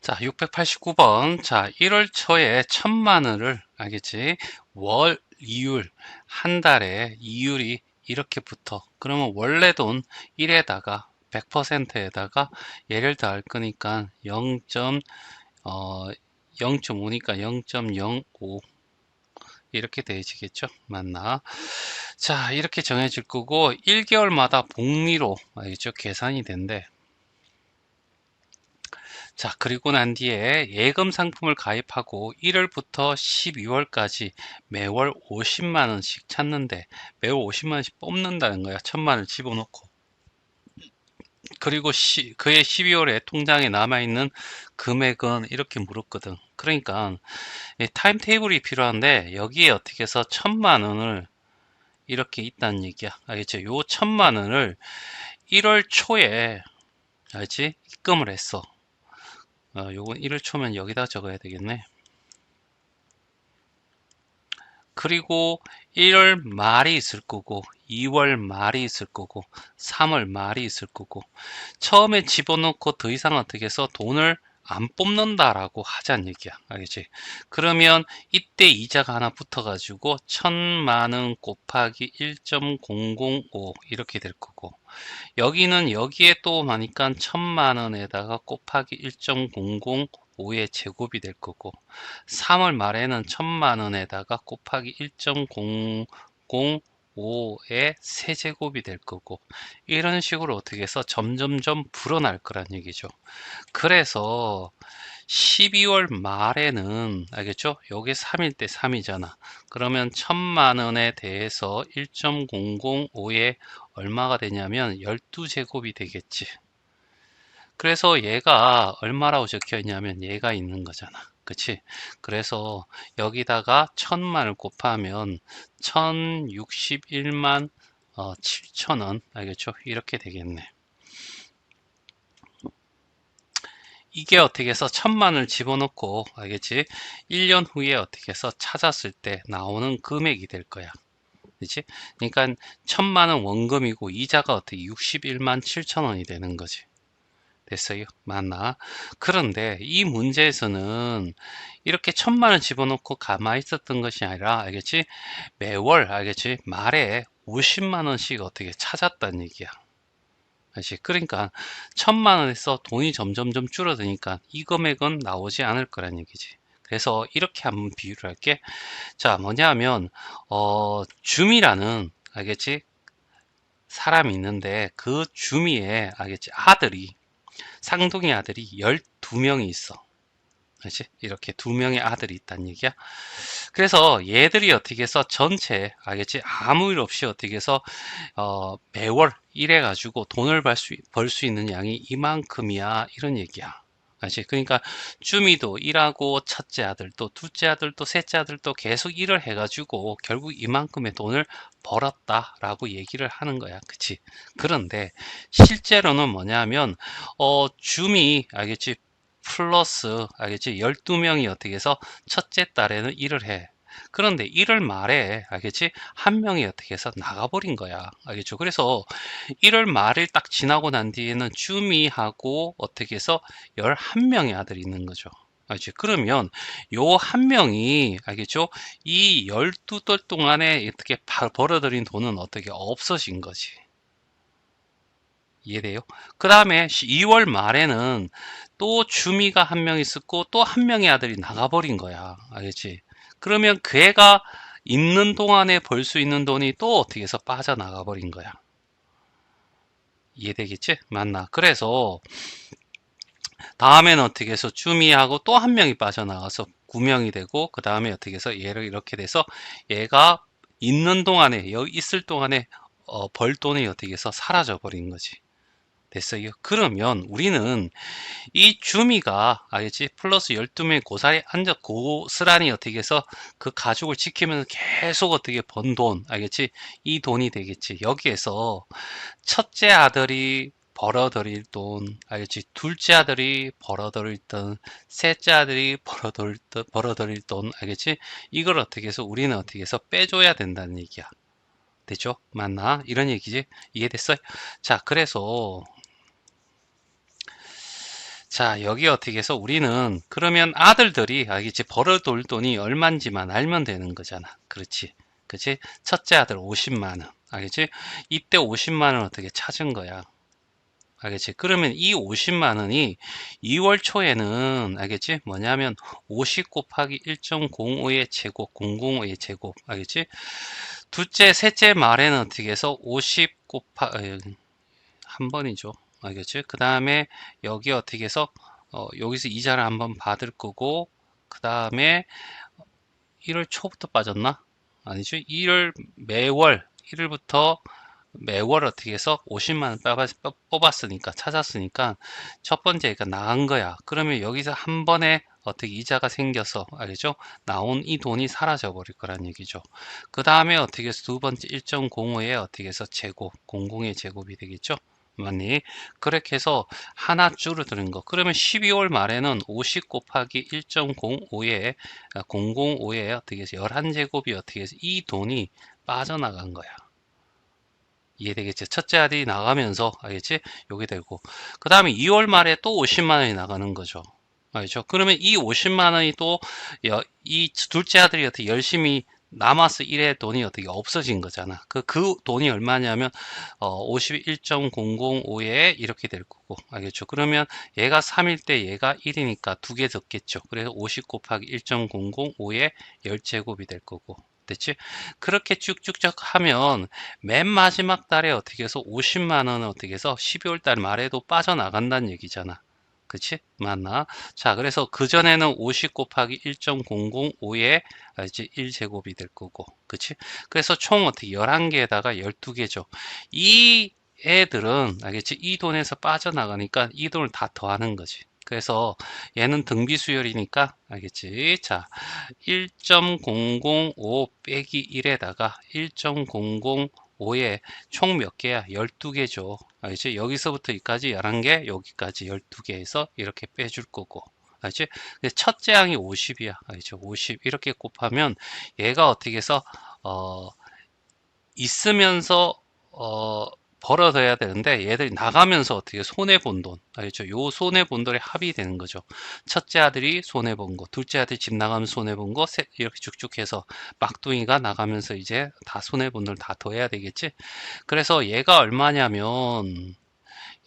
자, 689번. 자, 1월 초에 1000만 원을, 알겠지? 월 이율, 한 달에 이율이 이렇게 붙어. 그러면 원래 돈 1에다가 100%에다가 얘를 더할 거니까 0.5니까 0.05 이렇게 돼지겠죠? 맞나? 자, 이렇게 정해질 거고 1개월마다 복리로, 알겠죠? 계산이 된대. 자, 그리고 난 뒤에 예금 상품을 가입하고 1월부터 12월까지 매월 50만 원씩 찾는데 매월 50만 원씩 뽑는다는 거야. 1000만 원 집어넣고. 그리고 그해 12월에 통장에 남아있는 금액은 이렇게 물었거든. 그러니까 이 타임 테이블이 필요한데 여기에 어떻게 해서 1000만 원을 이렇게 있다는 얘기야. 알겠죠? 요 1000만 원을 1월 초에, 알지? 입금을 했어. 요건 1월 초면 여기다 적어야 되겠네. 그리고 1월 말이 있을 거고 2월 말이 있을 거고 3월 말이 있을 거고 처음에 집어넣고 더 이상 어떻게 해서 돈을 안 뽑는다라고 하자는 얘기야. 알겠지? 그러면 이때 이자가 하나 붙어가지고 1000만 원 곱하기 1.005 이렇게 될 거고 여기는 여기에 또 하니까 1000만 원에다가 곱하기 1.005의 제곱이 될 거고 3월 말에는 1000만 원에다가 곱하기 1.005의 세제곱이 될 거고 이런 식으로 어떻게 해서 점점점 불어날 거란 얘기죠. 그래서 12월 말에는 알겠죠? 요게 3일 때 3이잖아. 그러면 1000만 원에 대해서 1.005에 얼마가 되냐면 12제곱이 되겠지. 그래서 얘가 얼마라고 적혀 있냐면 얘가 있는 거잖아. 그치? 그래서 여기다가 1000만을 곱하면 1061만 7천원 알겠죠? 이렇게 되겠네. 이게 어떻게 해서 1000만을 집어넣고 알겠지? 1년 후에 어떻게 해서 찾았을 때 나오는 금액이 될 거야. 그치? 그러니까 1000만은 원금이고 이자가 어떻게 61만 7천원이 되는 거지. 됐어요? 맞나? 그런데 이 문제에서는 이렇게 1000만원 집어넣고 가만히 있었던 것이 아니라 알겠지? 매월 알겠지? 말에 50만원씩 어떻게 찾았다는 얘기야. 알지? 그러니까 1000만원에서 돈이 점점점 줄어드니까 이 금액은 나오지 않을 거란 얘기지. 그래서 이렇게 한번 비유를 할게. 자, 뭐냐면 줌이라는 알겠지? 사람이 있는데 그 줌이에 알겠지? 아들이 쌍둥이 아들이 12명이 있어. 그렇지? 이렇게 두 명의 아들이 있다는 얘기야. 그래서 얘들이 어떻게 해서 전체 알겠지? 아무 일 없이 어떻게 해서 매월 일해 가지고 돈을 벌 수 있는 양이 이만큼이야 이런 얘기야. 알지? 그러니까 쭈미도 일하고 첫째 아들도 둘째 아들도 셋째 아들도 계속 일을 해가지고 결국 이만큼의 돈을 벌었다라고 얘기를 하는 거야. 그치? 그런데 실제로는 뭐냐면 줌이 알겠지? 플러스 알겠지? 12명이 어떻게 해서 첫째 딸에는 일을 해. 그런데 1월 말에 알겠지? 한 명이 어떻게 해서 나가버린 거야. 알겠죠? 그래서 1월 말을 딱 지나고 난 뒤에는 주미하고 어떻게 해서 11명의 아들이 있는 거죠. 알지? 그러면 요 한 명이 알겠죠? 이 12달 동안에 어떻게 벌어들인 돈은 어떻게 없어진 거지. 이해돼요? 그 다음에 2월 말에는 또 주미가 한 명 있었고 또 한 명의 아들이 나가버린 거야. 알겠지? 그러면 그 애가 있는 동안에 벌 수 있는 돈이 또 어떻게 해서 빠져나가 버린 거야. 이해되겠지? 맞나? 그래서 다음에는 어떻게 해서 주미하고 또 한 명이 빠져나가서 9명이 되고 그 다음에 어떻게 해서 얘를 이렇게 돼서 얘가 있는 동안에 여기 있을 동안에 벌 돈이 어떻게 해서 사라져 버린 거지. 됐어요. 그러면 우리는 이 주미가 알겠지? 플러스 12명의 고사리 앉아 고스란히 어떻게 해서 그 가족을 지키면서 계속 어떻게 번 돈, 알겠지? 이 돈이 되겠지. 여기에서 첫째 아들이 벌어들일 돈, 알겠지? 둘째 아들이 벌어들일 돈, 셋째 아들이 벌어들일 돈, 알겠지? 이걸 어떻게 해서 우리는 어떻게 해서 빼줘야 된다는 얘기야. 됐죠? 맞나? 이런 얘기지? 이해됐어요? 자, 그래서 자, 여기 어떻게 해서 우리는 그러면 아들들이 알겠지? 벌어둘 돈이 얼만지만 알면 되는 거잖아. 그렇지? 그치? 첫째 아들 50만 원. 알겠지? 이때 50만 원 어떻게 찾은 거야? 알겠지? 그러면 이 50만 원이 2월 초에는 알겠지? 뭐냐면 50 곱하기 1.05의 제곱, 005의 제곱. 알겠지? 둘째, 셋째 말에는 어떻게 해서 50 한 번이죠. 알겠지? 그 다음에 여기 어떻게 해서 여기서 이자를 한번 받을 거고, 그 다음에 1월 초부터 빠졌나? 아니죠. 1월 매월 1일부터 매월 어떻게 해서 50만 원 뽑았으니까 찾았으니까 첫 번째가 나간 거야. 그러면 여기서 한 번에 어떻게 이자가 생겨서 알겠죠? 나온 이 돈이 사라져 버릴 거란 얘기죠. 그 다음에 어떻게 해서 두 번째 1.05에 어떻게 해서 제곱, 00의 제곱이 되겠죠? 맞니? 그렇게 해서 하나 줄어드는 거. 그러면 12월 말에는 50 곱하기 1.05에 005에 어떻게 해서 11제곱이 어떻게 해서 이 돈이 빠져나간 거야. 이해되겠지? 첫째 아들이 나가면서, 알겠지? 요게 되고. 그 다음에 2월 말에 또 50만 원이 나가는 거죠. 알죠? 그러면 이 50만 원이 또, 이 둘째 아들이 어떻게 열심히 남아서 일해 돈이 어떻게 없어진 거잖아. 그 돈이 얼마냐면, 51.005에 이렇게 될 거고. 알겠죠? 그러면 얘가 3일 때 얘가 1이니까 두 개 적겠죠. 그래서 50 곱하기 1.005에 10제곱이 될 거고. 됐지? 그렇게 쭉쭉쭉 하면 맨 마지막 달에 어떻게 해서 50만 원을 어떻게 해서 12월 달 말에도 빠져나간다는 얘기잖아. 그치? 맞나? 자, 그래서 그전에는 50 곱하기 1.005에 이제 1제곱이 될 거고. 그치? 그래서 총 어떻게 11개에다가 12개죠. 이 애들은, 알겠지? 이 돈에서 빠져나가니까 이 돈을 다 더하는 거지. 그래서 얘는 등비 수열이니까, 알겠지? 자, 1.005 빼기 1에다가 1.005에 총 몇 개야? 12개죠. 알지? 여기서부터 여기까지 11개, 여기까지 12개에서 이렇게 빼줄 거고. 알지? 첫째 항이 50이야. 알죠? 50 이렇게 곱하면 얘가 어떻게 해서 있으면서 벌어둬야 되는데 얘들이 나가면서 어떻게 손해본 돈 알죠? 요 손해본 돈이 합이 되는 거죠. 첫째 아들이 손해본 거, 둘째 아들이 집 나가면 손해본 거, 이렇게 쭉쭉 해서 막둥이가 나가면서 이제 다 손해본 돈을 다 더해야 되겠지. 그래서 얘가 얼마냐면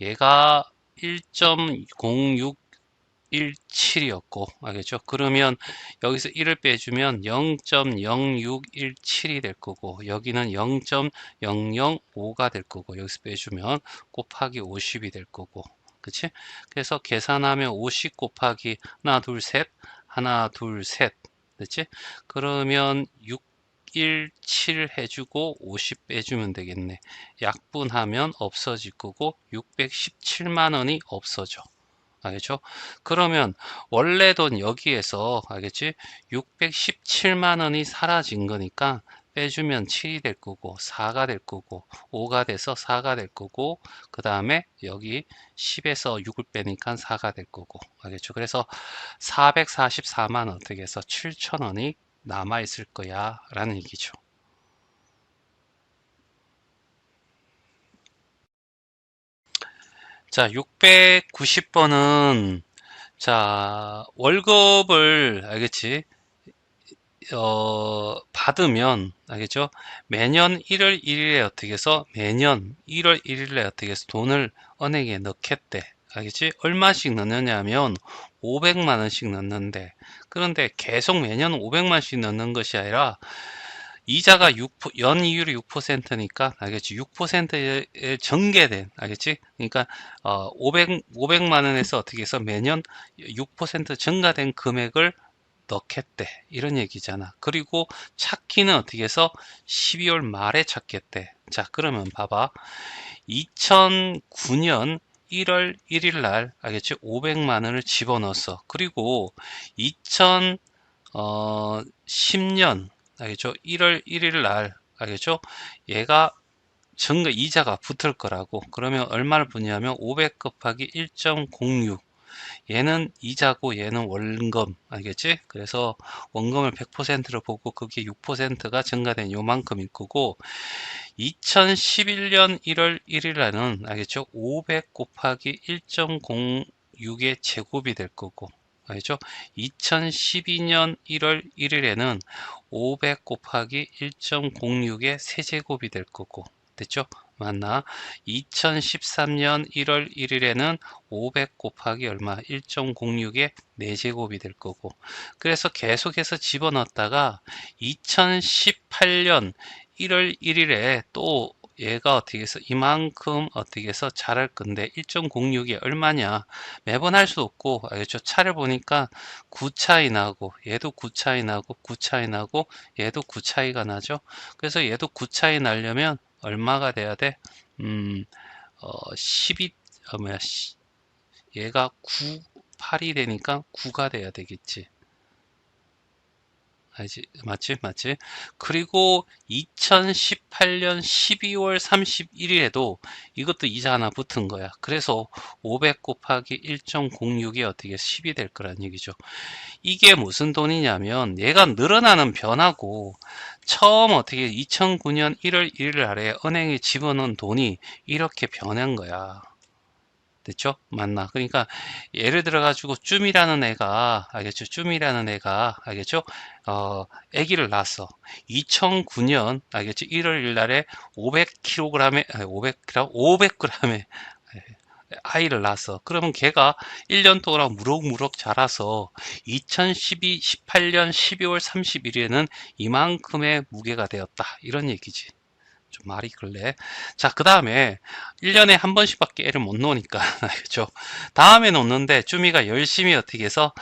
얘가 1.0617이었고 알겠죠? 그러면 여기서 1을 빼주면 0.0617이 될 거고 여기는 0.005가 될 거고 여기서 빼주면 곱하기 50이 될 거고 그치? 그래서 계산하면 50 곱하기 하나 둘셋 하나 둘셋 됐지? 그러면 617 해주고 50 빼주면 되겠네. 약분하면 없어질 거고 617만 원이 없어져. 알겠죠? 그러면 원래 돈 여기에서 알겠지? 617만 원이 사라진 거니까 빼주면 7이 될 거고 4가 될 거고 5가 돼서 4가 될 거고 그 다음에 여기 10에서 6을 빼니까 4가 될 거고 알겠죠? 그래서 444만 원 어떻게 해서 7천 원이 남아 있을 거야 라는 얘기죠. 자, 690번은 자, 월급을 알겠지? 받으면 알겠죠? 매년 1월 1일에 어떻게 해서 매년 1월 1일에 어떻게 해서 돈을 은행에 넣겠대. 알겠지? 얼마씩 넣느냐 하면 500만 원씩 넣는데 그런데 계속 매년 500만 원씩 넣는 것이 아니라 이자가 연이율이 6%니까 알겠지? 6%에 전개된 알겠지? 그러니까 500만 원에서 어떻게 해서 매년 6% 증가된 금액을 넣겠대 이런 얘기잖아. 그리고 찾기는 어떻게 해서 12월 말에 찾겠대. 자, 그러면 봐봐. 2009년 1월 1일 날 알겠지? 500만 원을 집어넣었어. 그리고 2010년 알겠죠? 1월 1일 날 알겠죠? 얘가 증가 이자가 붙을 거라고. 그러면 얼마를 붙냐면 500 곱하기 1.06 얘는 이자고 얘는 원금 알겠지? 그래서 원금을 100%로 보고 그게 6%가 증가된 요만큼일 거고 2011년 1월 1일 날은 알겠죠? 500 곱하기 1.06 1.6의 제곱이 될 거고, 알죠? 2012년 1월 1일에는 500 곱하기 1.06의 세제곱이 될 거고, 됐죠? 맞나? 2013년 1월 1일에는 500 곱하기 얼마? 1.06의 4제곱이 될 거고, 그래서 계속해서 집어넣었다가 2018년 1월 1일에 또 얘가 어떻게 해서 이만큼 어떻게 해서 자랄 건데 1.06이 얼마냐? 매번 할 수 없고, 알겠죠? 차를 보니까 9 차이 나고, 얘도 9 차이 나고, 9 차이 나고, 얘도 9 차이가 나죠? 그래서 얘도 9 차이 나려면 얼마가 돼야 돼? 12, 뭐야, 얘가 9, 8이 되니까 9가 돼야 되겠지. 알지? 맞지? 맞지? 그리고 2018년 12월 31일에도 이것도 이자 하나 붙은 거야. 그래서 500 곱하기 1.06이 어떻게 10이 될 거란 얘기죠. 이게 무슨 돈이냐면 얘가 늘어나는 변화고, 처음 어떻게 2009년 1월 1일 아래 은행에 집어넣은 돈이 이렇게 변한 거야. 됐죠? 맞나? 그러니까 예를 들어 가지고 쭈이라는 애가, 알겠죠? 쭈이라는 애가, 알겠죠? 아기를 낳았어. 2009년 알겠죠? 1월 1일 날에 500kg에, 아니 500g, 500g의 아이를 낳았어. 그러면 걔가 1년 동안 무럭무럭 자라서 2012, 18년 12월 31일에는 이만큼의 무게가 되었다. 이런 얘기지. 좀 말이 그래. 자, 그 다음에 1년에 한 번씩밖에 애를 못 놓으니까 알겠죠? 다음에 놓는데 쭈미가 열심히 어떻게 해서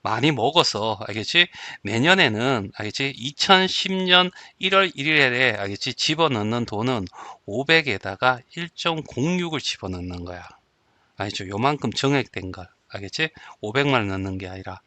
많이 먹어서, 알겠지? 내년에는, 알겠지? 2010년 1월 1일에, 알겠지? 집어넣는 돈은 500에다가 1.06을 집어넣는 거야. 알죠? 요만큼 정액된 걸. 알겠지? 500만 넣는 게 아니라.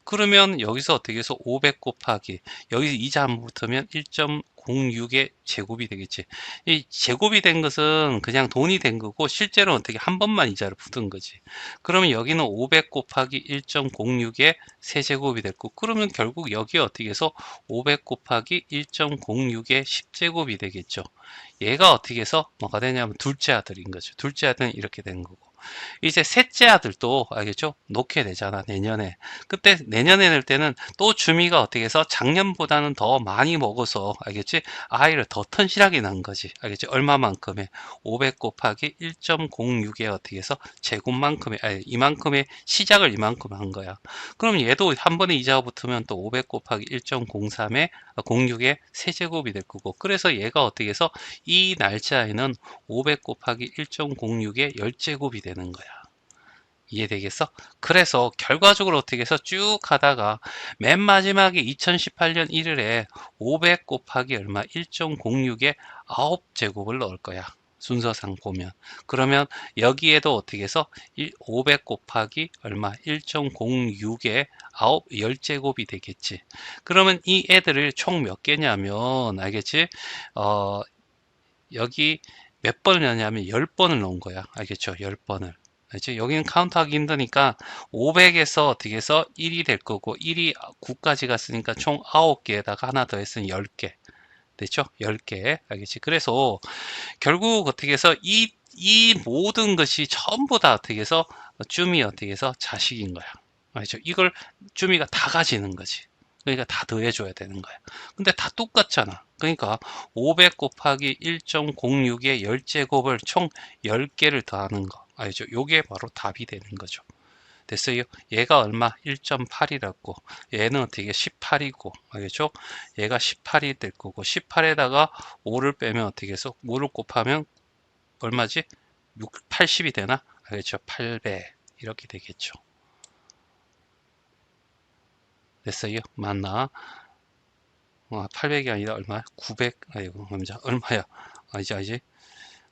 그러면 여기서 어떻게 해서 500 곱하기, 여기 이자 한번 붙으면 1.06의 제곱이 되겠지. 이 제곱이 된 것은 그냥 돈이 된 거고, 실제로 어떻게 한 번만 이자를 붙은 거지. 그러면 여기는 500 곱하기 1.06의 세제곱이 됐고, 그러면 결국 여기에 어떻게 해서 500 곱하기 1.06의 10제곱이 되겠죠. 얘가 어떻게 해서 뭐가 되냐면 둘째 아들인 거죠. 둘째 아들은 이렇게 된 거고. 이제 셋째 아들도 알겠죠? 놓게 되잖아, 내년에. 그때 내년에 낼 때는 또 주미가 어떻게 해서 작년보다는 더 많이 먹어서, 알겠지? 아이를 더 튼실하게 낳은 거지. 알겠지? 얼마만큼의 500 곱하기 1.06에 어떻게 해서 제곱만큼의, 아니 이만큼의 시작을 이만큼 한 거야. 그럼 얘도 한 번에 이자가 붙으면 또 500 곱하기 1.03에 06에 세제곱이 될 거고, 그래서 얘가 어떻게 해서 이 날짜에는 500 곱하기 1.06의 10제곱이 되는 거야. 이해되겠어? 그래서 결과적으로 어떻게 해서 쭉 하다가 맨 마지막에 2018년 1일에 500 곱하기 얼마 1.06에 9제곱을 넣을 거야. 순서상 보면. 그러면 여기에도 어떻게 해서 500 곱하기 얼마 1.06에 10제곱이 되겠지. 그러면 이 애들을 총 몇 개냐면, 알겠지? 여기 몇 번을 넣냐면 10번을 넣은 거야. 알겠죠? 10번을. 알지? 여기는 카운트하기 힘드니까 500에서 어떻게 해서 1이 될 거고, 1이 9까지 갔으니까 총 9개에다가 하나 더 했으니 10개. 됐죠? 10개. 알겠지? 그래서 결국 어떻게 해서 이 모든 것이 전부 다 어떻게 해서 쭈미 어떻게 해서 자식인 거야. 알죠? 이걸 쭈미가 다 가지는 거지. 그러니까 다 더해줘야 되는 거야. 근데 다 똑같잖아. 그러니까 500 곱하기 1.06의 10제곱을 총 10개를 더하는 거. 알죠? 요게 바로 답이 되는 거죠. 됐어요? 얘가 얼마? 1.8이라고. 얘는 어떻게 18이고, 알겠죠? 얘가 18이 될 거고, 18에다가 5를 빼면 어떻게 해서 5를 곱하면 얼마지? 80이 되나? 알겠죠? 8배. 이렇게 되겠죠. 됐어요? 맞나? 800이 아니라 얼마야? 900, 아이고, 얼마야? 아니지.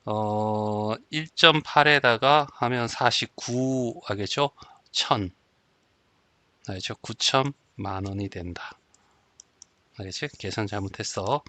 1.8에다가 하면 49, 알겠죠? 1000. 알겠죠? 9천만 원이 된다. 알겠지? 계산 잘못했어.